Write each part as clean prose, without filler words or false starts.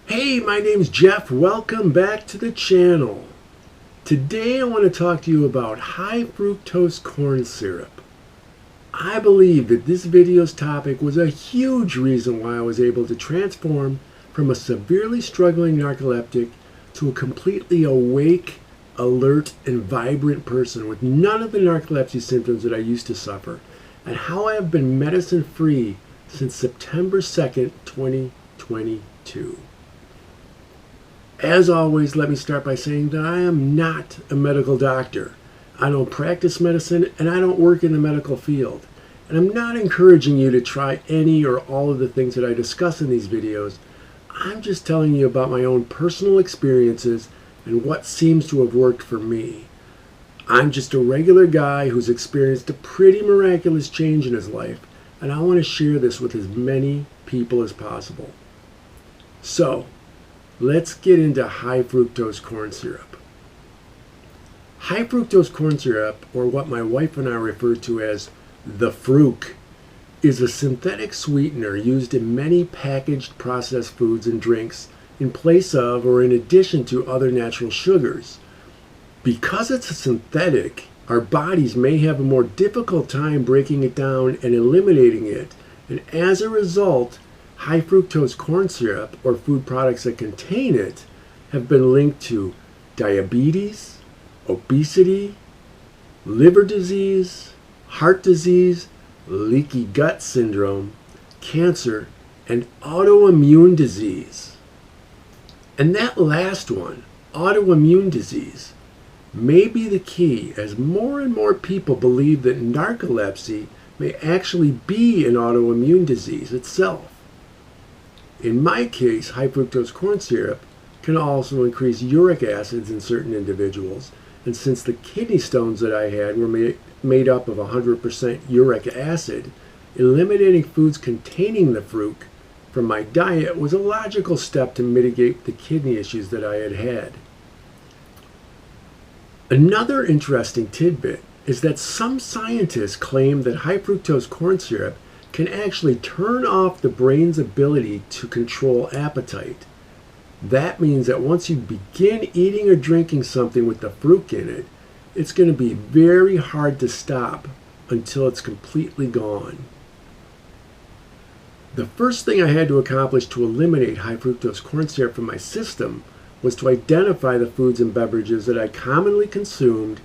Hey, my name's Jeff. Welcome back to the channel. Today I want to talk to you about high fructose corn syrup. I believe that this video's topic was a huge reason why I was able to transform from a severely struggling narcoleptic to a completely awake, alert, and vibrant person with none of the narcolepsy symptoms that I used to suffer, and how I have been medicine-free since September 2nd, 2022. As always, let me start by saying that I am not a medical doctor. I don't practice medicine and I don't work in the medical field. And I'm not encouraging you to try any or all of the things that I discuss in these videos. I'm just telling you about my own personal experiences and what seems to have worked for me. I'm just a regular guy who's experienced a pretty miraculous change in his life, and I want to share this with as many people as possible. So, let's get into high fructose corn syrup. High fructose corn syrup, or what my wife and I refer to as the fruc, is a synthetic sweetener used in many packaged processed foods and drinks in place of or in addition to other natural sugars. Because it's a synthetic, our bodies may have a more difficult time breaking it down and eliminating it, and as a result, high fructose corn syrup, or food products that contain it, have been linked to diabetes, obesity, liver disease, heart disease, leaky gut syndrome, cancer, and autoimmune disease. And that last one, autoimmune disease, may be the key as more and more people believe that narcolepsy may actually be an autoimmune disease itself. In my case, high fructose corn syrup can also increase uric acids in certain individuals, and since the kidney stones that I had were made up of 100% uric acid, eliminating foods containing the fruc from my diet was a logical step to mitigate the kidney issues that I had had. Another interesting tidbit is that some scientists claim that high fructose corn syrup can actually turn off the brain's ability to control appetite. That means that once you begin eating or drinking something with the fruc in it, it's going to be very hard to stop until it's completely gone. The first thing I had to accomplish to eliminate high fructose corn syrup from my system was to identify the foods and beverages that I commonly consumed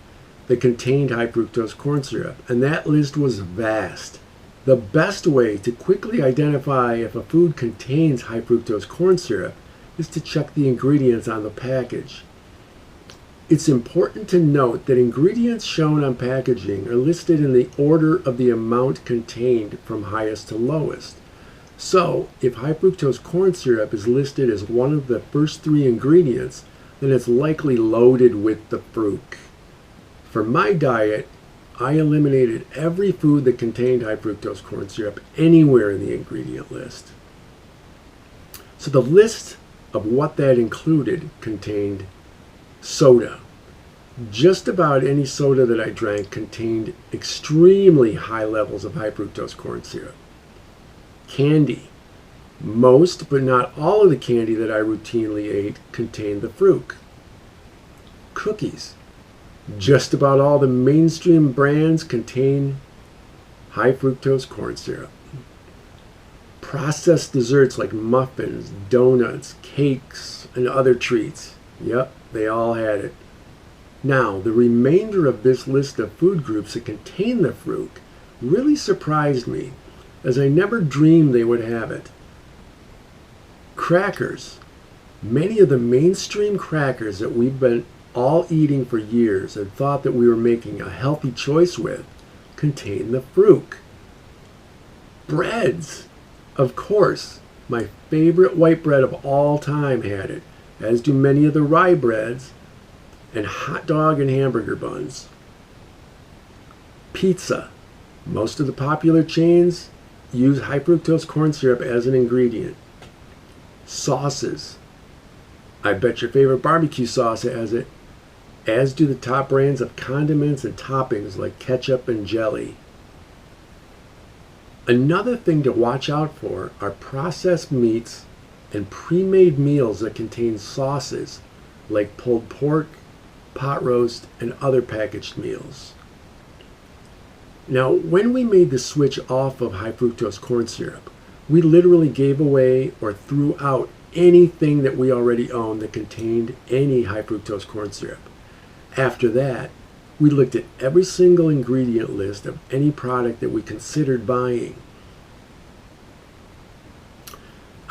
that contained high fructose corn syrup, and that list was vast. The best way to quickly identify if a food contains high fructose corn syrup is to check the ingredients on the package. It's important to note that ingredients shown on packaging are listed in the order of the amount contained from highest to lowest. So, if high fructose corn syrup is listed as one of the first 3 ingredients, then it's likely loaded with the fruc. For my diet, I eliminated every food that contained high fructose corn syrup anywhere in the ingredient list. So the list of what that included contained soda. Just about any soda that I drank contained extremely high levels of high fructose corn syrup. Candy. Most, but not all of the candy that I routinely ate contained the fruc. Cookies. Just about all the mainstream brands contain high fructose corn syrup. Processed desserts like muffins, donuts, cakes, and other treats. Yep, they all had it. Now, the remainder of this list of food groups that contain the fruc really surprised me, as I never dreamed they would have it. Crackers. Many of the mainstream crackers that we've been all eating for years and thought that we were making a healthy choice with contain the fruc. Breads. Of course, my favorite white bread of all time had it, as do many of the rye breads, and hot dog and hamburger buns. Pizza. Most of the popular chains use high fructose corn syrup as an ingredient. Sauces. I bet your favorite barbecue sauce has it, as do the top brands of condiments and toppings like ketchup and jelly. Another thing to watch out for are processed meats and pre-made meals that contain sauces like pulled pork, pot roast, and other packaged meals. Now, when we made the switch off of high fructose corn syrup, we literally gave away or threw out anything that we already owned that contained any high fructose corn syrup. After that, we looked at every single ingredient list of any product that we considered buying.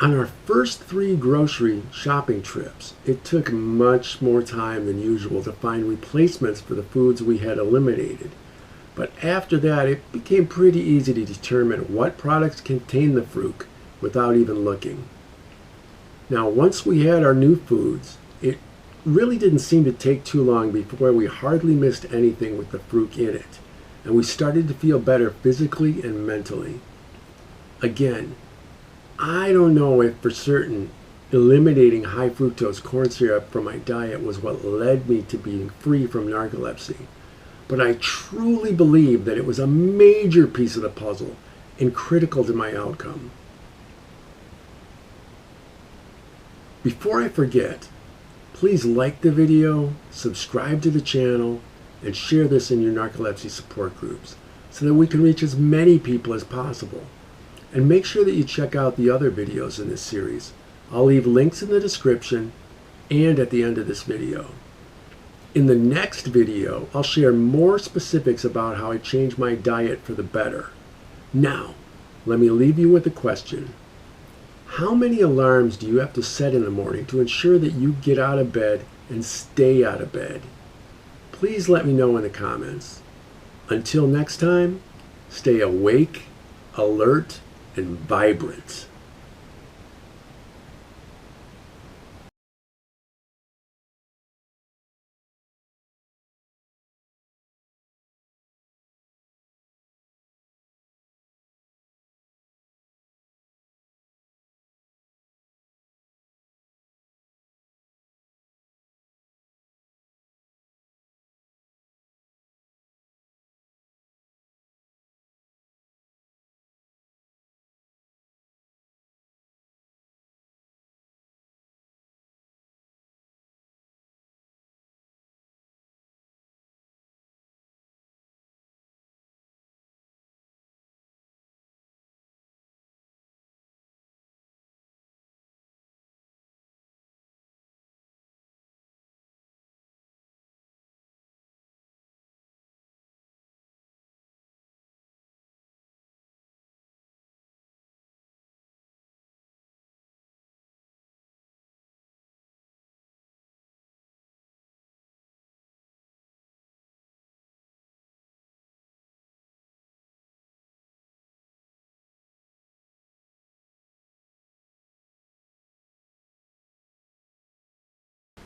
On our first 3 grocery shopping trips, it took much more time than usual to find replacements for the foods we had eliminated. But after that, it became pretty easy to determine what products contain the fruit without even looking. Now, once we had our new foods, it really didn't seem to take too long before we hardly missed anything with the fruit in it, and we started to feel better physically and mentally. Again, I don't know if for certain eliminating high fructose corn syrup from my diet was what led me to being free from narcolepsy, but I truly believe that it was a major piece of the puzzle and critical to my outcome. Before I forget, please like the video, subscribe to the channel, and share this in your narcolepsy support groups so that we can reach as many people as possible. And make sure that you check out the other videos in this series. I'll leave links in the description and at the end of this video. In the next video, I'll share more specifics about how I changed my diet for the better. Now, let me leave you with a question. How many alarms do you have to set in the morning to ensure that you get out of bed and stay out of bed? Please let me know in the comments. Until next time, stay awake, alert, and vibrant.